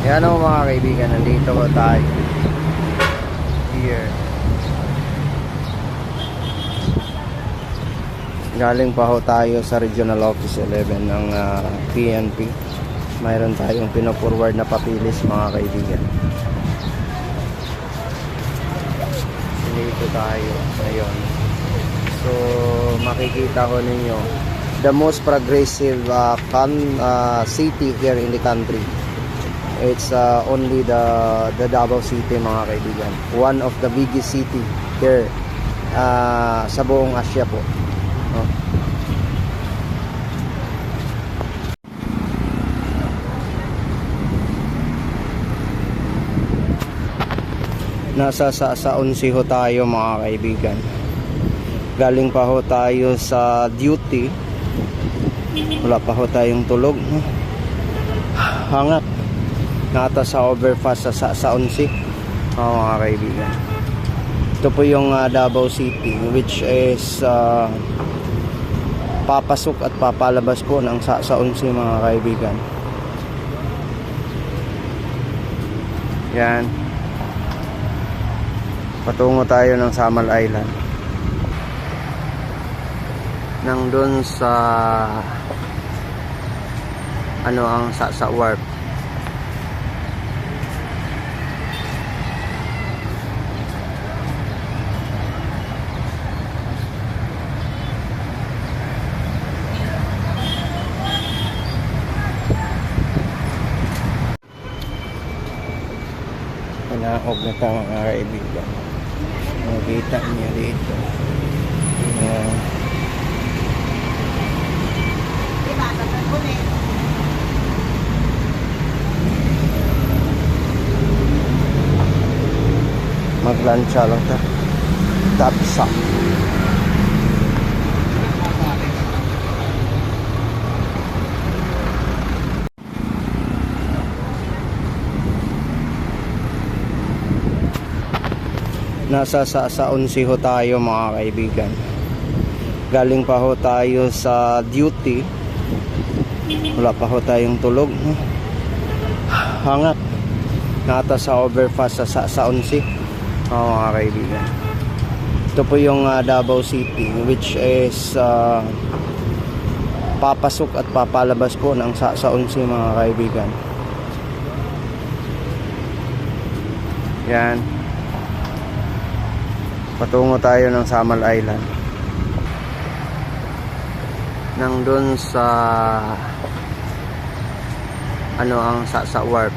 Yan o mga kaibigan, nandito ko tayo here. Galing pa ho tayo sa Regional Office 11 ng PNP. Mayroon tayong pino-forward na papilis mga kaibigan. Dito tayo ngayon. So makikita ko ninyo the most progressive city here in the country. It's only the Davao City mga kaibigan. One of the biggest city here sa buong Asia po. No? Nasa sa 11 ho tayo mga kaibigan. Galing pa ho tayo sa duty. Wala pa ho tayong tulog. Hangat. Nata sa overpass sa 11. Mga kaibigan. Ito po yung Davao City, which is papasok at papalabas po ng sa 11 mga kaibigan. Yan. Patungo tayo ng Samal Island. Nang doon sa ang sa Warp. Pinaog na tayo mga kaibigan. Makita niya dito. Maglansya lang ta. Tapsa. Nasa sa 11 ho tayo mga kaibigan. Galing pa ho tayo sa duty. Wala pa ho tayong tulog. Hangat. Nata sa overpass sa 11. Mga kaibigan. Ito po yung Davao City, which is papasok at papalabas po ng sa 11 mga kaibigan. Yan. Patungo tayo ng Samal Island. Nang doon sa ang sa Warp.